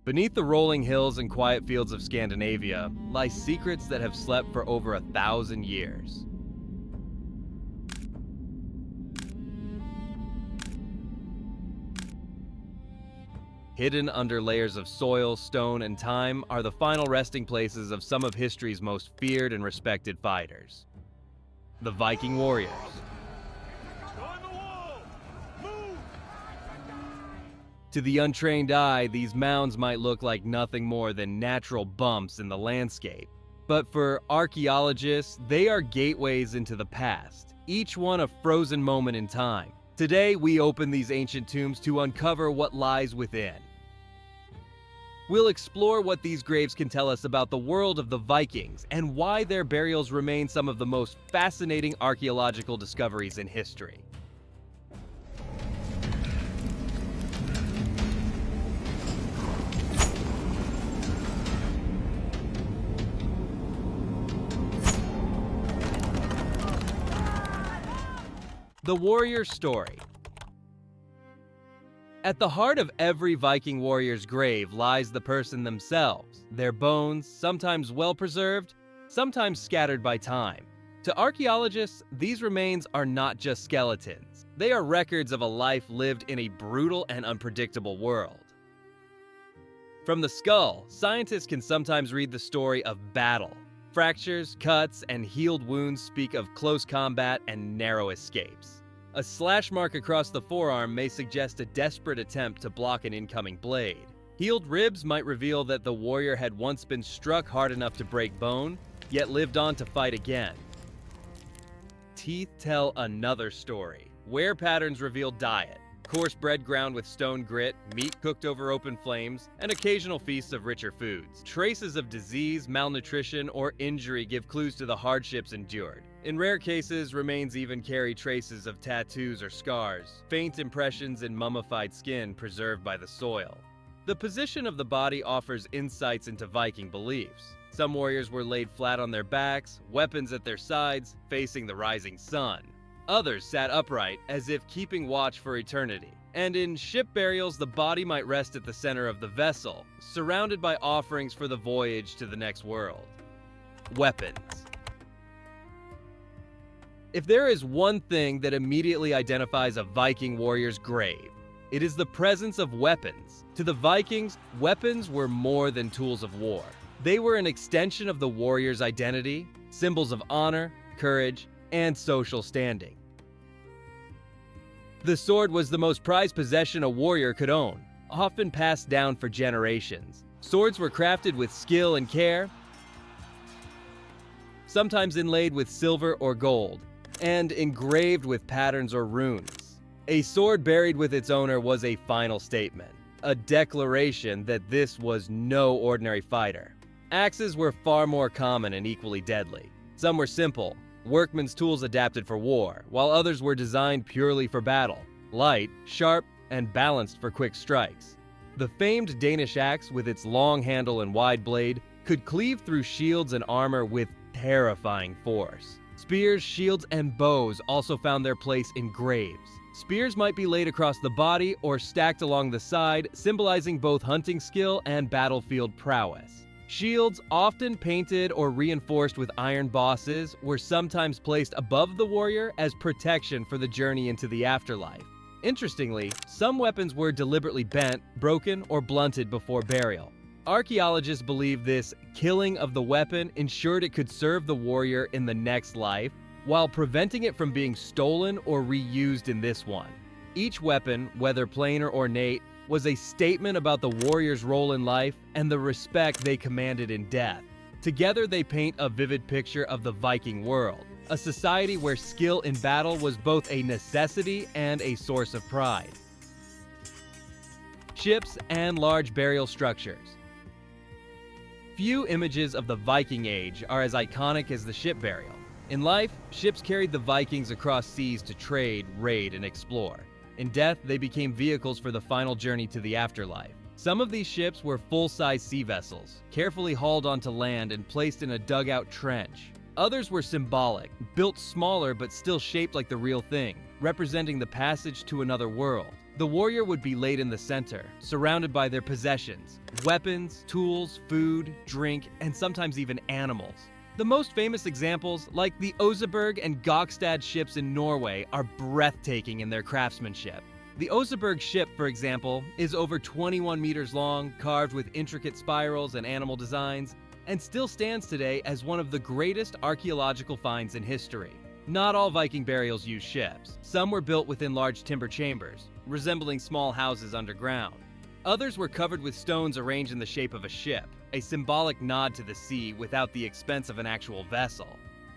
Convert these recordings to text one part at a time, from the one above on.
Beneath the rolling hills and quiet fields of Scandinavia lie secrets that have slept for over 1,000 years. Hidden under layers of soil, stone, and time are the final resting places of some of history's most feared and respected fighters. The Viking warriors. To the untrained eye, these mounds might look like nothing more than natural bumps in the landscape. But for archaeologists, they are gateways into the past, each one a frozen moment in time. Today, we open these ancient tombs to uncover what lies within. We'll explore what these graves can tell us about the world of the Vikings and why their burials remain some of the most fascinating archaeological discoveries in history. The warrior story. At the heart of every Viking warrior's grave lies the person themselves, their bones, sometimes well-preserved, sometimes scattered by time. To archaeologists, these remains are not just skeletons. They are records of a life lived in a brutal and unpredictable world. From the skull, scientists can sometimes read the story of battle. Fractures, cuts, and healed wounds speak of close combat and narrow escapes. A slash mark across the forearm may suggest a desperate attempt to block an incoming blade. Healed ribs might reveal that the warrior had once been struck hard enough to break bone, yet lived on to fight again. Teeth tell another story. Wear patterns reveal diet. Coarse bread ground with stone grit, meat cooked over open flames, and occasional feasts of richer foods. Traces of disease, malnutrition, or injury give clues to the hardships endured. In rare cases, remains even carry traces of tattoos or scars, faint impressions in mummified skin preserved by the soil. The position of the body offers insights into Viking beliefs. Some warriors were laid flat on their backs, weapons at their sides, facing the rising sun. Others sat upright, as if keeping watch for eternity. And in ship burials, the body might rest at the center of the vessel, surrounded by offerings for the voyage to the next world. Weapons. If there is one thing that immediately identifies a Viking warrior's grave, it is the presence of weapons. To the Vikings, weapons were more than tools of war. They were an extension of the warrior's identity, symbols of honor, courage, and social standing. The sword was the most prized possession a warrior could own, often passed down for generations. Swords were crafted with skill and care, sometimes inlaid with silver or gold, and engraved with patterns or runes. A sword buried with its owner was a final statement, a declaration that this was no ordinary fighter. Axes were far more common and equally deadly. Some were simple, workmen's tools adapted for war, while others were designed purely for battle, light, sharp, and balanced for quick strikes. The famed Danish axe, with its long handle and wide blade, could cleave through shields and armor with terrifying force. Spears, shields, and bows also found their place in graves. Spears might be laid across the body or stacked along the side, symbolizing both hunting skill and battlefield prowess. Shields, often painted or reinforced with iron bosses, were sometimes placed above the warrior as protection for the journey into the afterlife. Interestingly, some weapons were deliberately bent, broken, or blunted before burial. Archaeologists believe this killing of the weapon ensured it could serve the warrior in the next life, while preventing it from being stolen or reused in this one. Each weapon, whether plain or ornate, was a statement about the warrior's role in life and the respect they commanded in death. Together, they paint a vivid picture of the Viking world, a society where skill in battle was both a necessity and a source of pride. Ships and large burial structures. Few images of the Viking Age are as iconic as the ship burial. In life, ships carried the Vikings across seas to trade, raid, and explore. In death, they became vehicles for the final journey to the afterlife. Some of these ships were full-size sea vessels, carefully hauled onto land and placed in a dugout trench. Others were symbolic, built smaller but still shaped like the real thing, representing the passage to another world. The warrior would be laid in the center, surrounded by their possessions, weapons, tools, food, drink, and sometimes even animals. The most famous examples, like the Oseberg and Gokstad ships in Norway, are breathtaking in their craftsmanship. The Oseberg ship, for example, is over 21 meters long, carved with intricate spirals and animal designs, and still stands today as one of the greatest archaeological finds in history. Not all Viking burials used ships. Some were built within large timber chambers, resembling small houses underground. Others were covered with stones arranged in the shape of a ship, a symbolic nod to the sea without the expense of an actual vessel.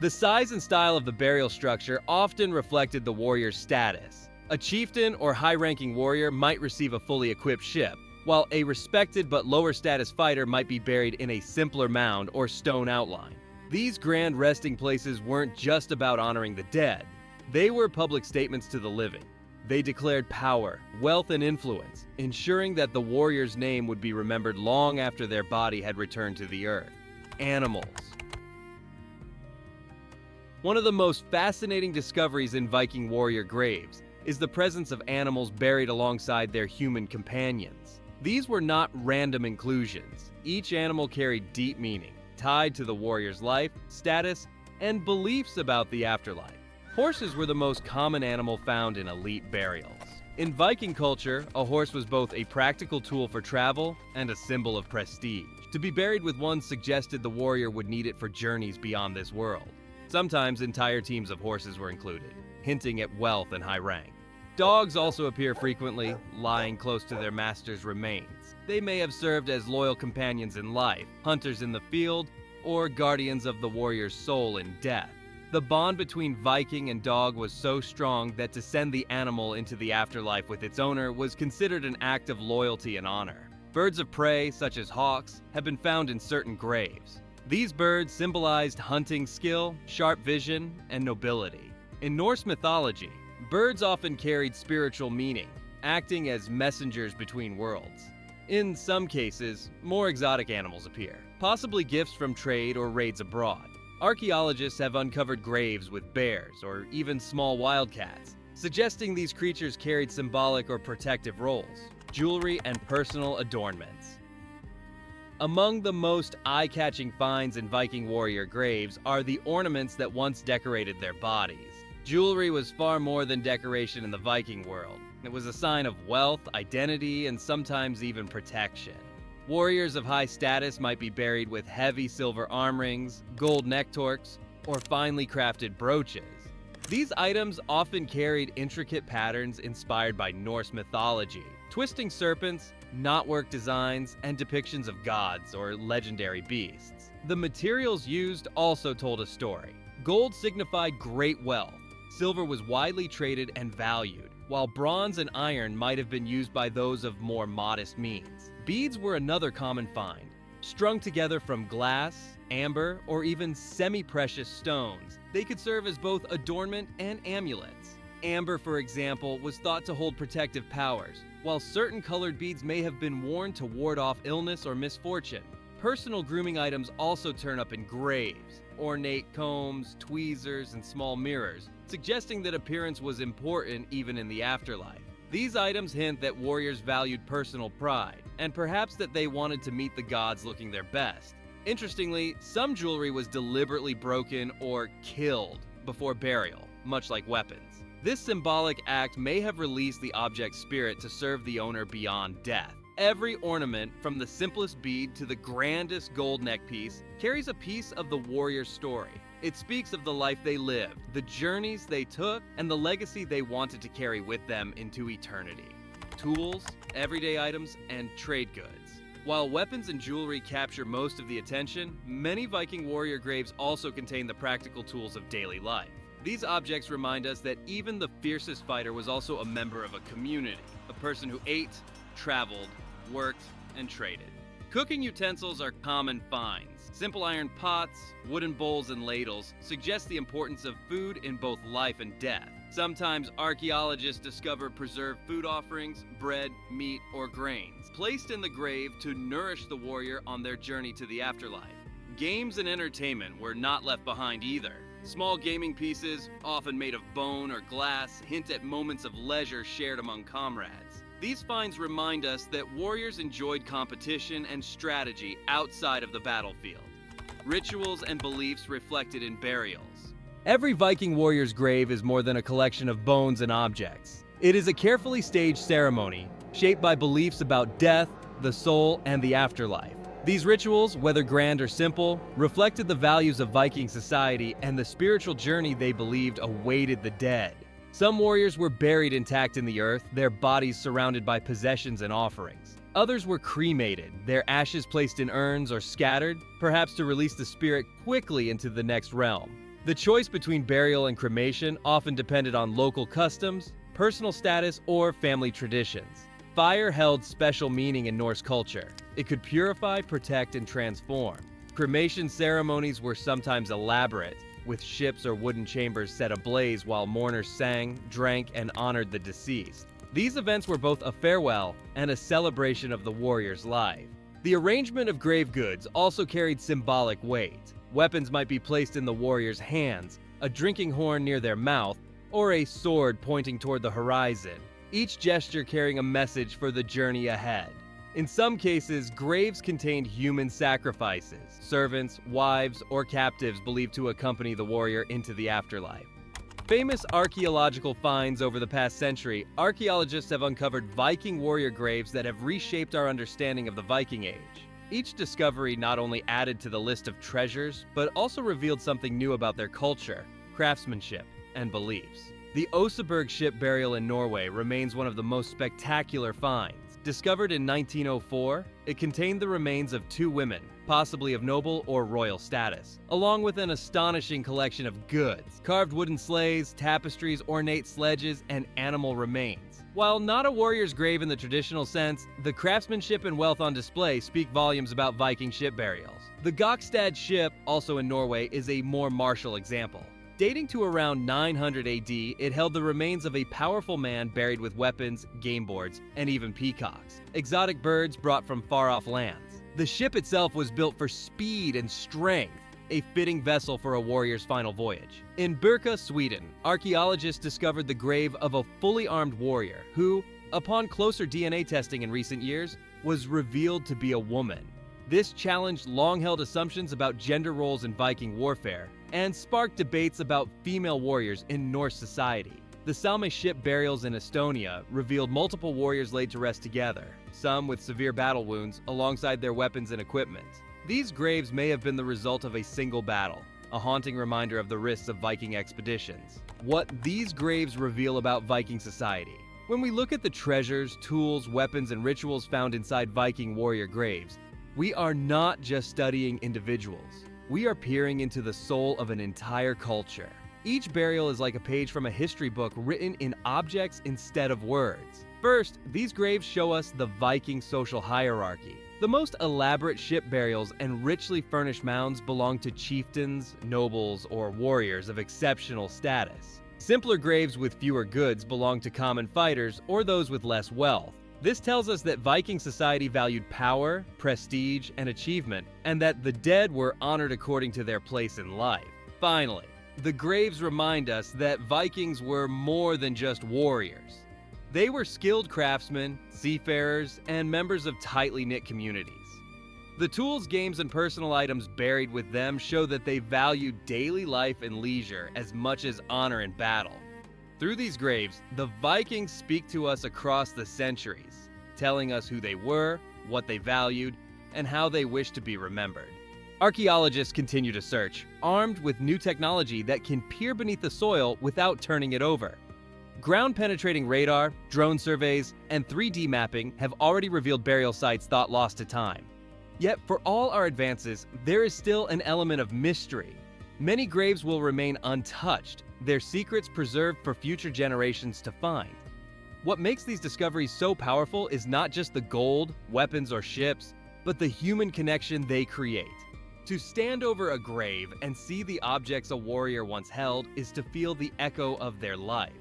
The size and style of the burial structure often reflected the warrior's status. A chieftain or high-ranking warrior might receive a fully equipped ship, while a respected but lower-status fighter might be buried in a simpler mound or stone outline. These grand resting places weren't just about honoring the dead. They were public statements to the living. They declared power, wealth, and influence, ensuring that the warrior's name would be remembered long after their body had returned to the earth. Animals. One of the most fascinating discoveries in Viking warrior graves is the presence of animals buried alongside their human companions. These were not random inclusions. Each animal carried deep meaning, tied to the warrior's life, status, and beliefs about the afterlife. Horses were the most common animal found in elite burials. In Viking culture, a horse was both a practical tool for travel and a symbol of prestige. To be buried with one suggested the warrior would need it for journeys beyond this world. Sometimes entire teams of horses were included, hinting at wealth and high rank. Dogs also appear frequently, lying close to their master's remains. They may have served as loyal companions in life, hunters in the field, or guardians of the warrior's soul in death. The bond between Viking and dog was so strong that to send the animal into the afterlife with its owner was considered an act of loyalty and honor. Birds of prey, such as hawks, have been found in certain graves. These birds symbolized hunting skill, sharp vision, and nobility. In Norse mythology, birds often carried spiritual meaning, acting as messengers between worlds. In some cases, more exotic animals appear, possibly gifts from trade or raids abroad. Archaeologists have uncovered graves with bears or even small wildcats, suggesting these creatures carried symbolic or protective roles, jewelry, and personal adornments. Among the most eye-catching finds in Viking warrior graves are the ornaments that once decorated their bodies. Jewelry was far more than decoration in the Viking world. It was a sign of wealth, identity, and sometimes even protection. Warriors of high status might be buried with heavy silver arm rings, gold neck torques, or finely crafted brooches. These items often carried intricate patterns inspired by Norse mythology, twisting serpents, knotwork designs, and depictions of gods or legendary beasts. The materials used also told a story. Gold signified great wealth. Silver was widely traded and valued, while bronze and iron might have been used by those of more modest means. Beads were another common find, strung together from glass, amber, or even semi-precious stones. They could serve as both adornment and amulets. Amber, for example, was thought to hold protective powers, while certain colored beads may have been worn to ward off illness or misfortune. Personal grooming items also turn up in graves. Ornate combs, tweezers, and small mirrors, suggesting that appearance was important even in the afterlife. These items hint that warriors valued personal pride, and perhaps that they wanted to meet the gods looking their best. Interestingly, some jewelry was deliberately broken or killed before burial, much like weapons. This symbolic act may have released the object's spirit to serve the owner beyond death. Every ornament, from the simplest bead to the grandest gold neck piece, carries a piece of the warrior's story. It speaks of the life they lived, the journeys they took, and the legacy they wanted to carry with them into eternity. Tools, everyday items, and trade goods. While weapons and jewelry capture most of the attention, many Viking warrior graves also contain the practical tools of daily life. These objects remind us that even the fiercest fighter was also a member of a community, a person who ate, traveled, worked, and traded. Cooking utensils are common finds. Simple iron pots, wooden bowls, and ladles suggest the importance of food in both life and death. Sometimes archaeologists discover preserved food offerings, bread, meat, or grains, placed in the grave to nourish the warrior on their journey to the afterlife. Games and entertainment were not left behind either. Small gaming pieces, often made of bone or glass, hint at moments of leisure shared among comrades. These finds remind us that warriors enjoyed competition and strategy outside of the battlefield. Rituals and beliefs reflected in burials. Every Viking warrior's grave is more than a collection of bones and objects. It is a carefully staged ceremony, shaped by beliefs about death, the soul, and the afterlife. These rituals, whether grand or simple, reflected the values of Viking society and the spiritual journey they believed awaited the dead. Some warriors were buried intact in the earth, their bodies surrounded by possessions and offerings. Others were cremated, their ashes placed in urns or scattered, perhaps to release the spirit quickly into the next realm. The choice between burial and cremation often depended on local customs, personal status, or family traditions. Fire held special meaning in Norse culture. It could purify, protect, and transform. Cremation ceremonies were sometimes elaborate, with ships or wooden chambers set ablaze while mourners sang, drank, and honored the deceased. These events were both a farewell and a celebration of the warrior's life. The arrangement of grave goods also carried symbolic weight. Weapons might be placed in the warrior's hands, a drinking horn near their mouth, or a sword pointing toward the horizon, each gesture carrying a message for the journey ahead. In some cases, graves contained human sacrifices, servants, wives, or captives believed to accompany the warrior into the afterlife. Famous archaeological finds over the past century, archaeologists have uncovered Viking warrior graves that have reshaped our understanding of the Viking Age. Each discovery not only added to the list of treasures, but also revealed something new about their culture, craftsmanship, and beliefs. The Oseberg ship burial in Norway remains one of the most spectacular finds. Discovered in 1904, it contained the remains of 2 women, possibly of noble or royal status, along with an astonishing collection of goods, carved wooden sleighs, tapestries, ornate sledges, and animal remains. While not a warrior's grave in the traditional sense, the craftsmanship and wealth on display speak volumes about Viking ship burials. The Gokstad ship, also in Norway, is a more martial example. Dating to around 900 AD, it held the remains of a powerful man buried with weapons, game boards, and even peacocks, exotic birds brought from far-off lands. The ship itself was built for speed and strength, a fitting vessel for a warrior's final voyage. In Birka, Sweden, archaeologists discovered the grave of a fully armed warrior who, upon closer DNA testing in recent years, was revealed to be a woman. This challenged long-held assumptions about gender roles in Viking warfare and sparked debates about female warriors in Norse society. The Salme ship burials in Estonia revealed multiple warriors laid to rest together, some with severe battle wounds alongside their weapons and equipment. These graves may have been the result of a single battle, a haunting reminder of the risks of Viking expeditions. What these graves reveal about Viking society. When we look at the treasures, tools, weapons, and rituals found inside Viking warrior graves, we are not just studying individuals. We are peering into the soul of an entire culture. Each burial is like a page from a history book written in objects instead of words. First, these graves show us the Viking social hierarchy. The most elaborate ship burials and richly furnished mounds belong to chieftains, nobles, or warriors of exceptional status. Simpler graves with fewer goods belong to common fighters or those with less wealth. This tells us that Viking society valued power, prestige, and achievement, and that the dead were honored according to their place in life. Finally, the graves remind us that Vikings were more than just warriors. They were skilled craftsmen, seafarers, and members of tightly knit communities. The tools, games, and personal items buried with them show that they valued daily life and leisure as much as honor in battle. Through these graves, the Vikings speak to us across the centuries, telling us who they were, what they valued, and how they wish to be remembered. Archaeologists continue to search, armed with new technology that can peer beneath the soil without turning it over. Ground-penetrating radar, drone surveys, and 3D mapping have already revealed burial sites thought lost to time. Yet, for all our advances, there is still an element of mystery. Many graves will remain untouched, their secrets preserved for future generations to find. What makes these discoveries so powerful is not just the gold, weapons, or ships, but the human connection they create. To stand over a grave and see the objects a warrior once held is to feel the echo of their life.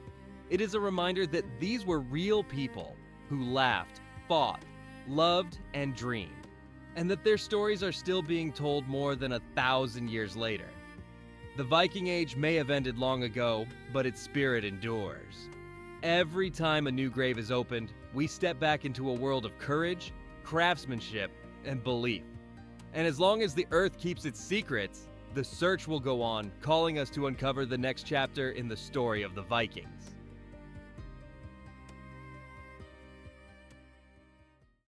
It is a reminder that these were real people who laughed, fought, loved, and dreamed, and that their stories are still being told more than 1,000 years later. The Viking Age may have ended long ago, but its spirit endures. Every time a new grave is opened, we step back into a world of courage, craftsmanship, and belief. And as long as the Earth keeps its secrets, the search will go on, calling us to uncover the next chapter in the story of the Vikings.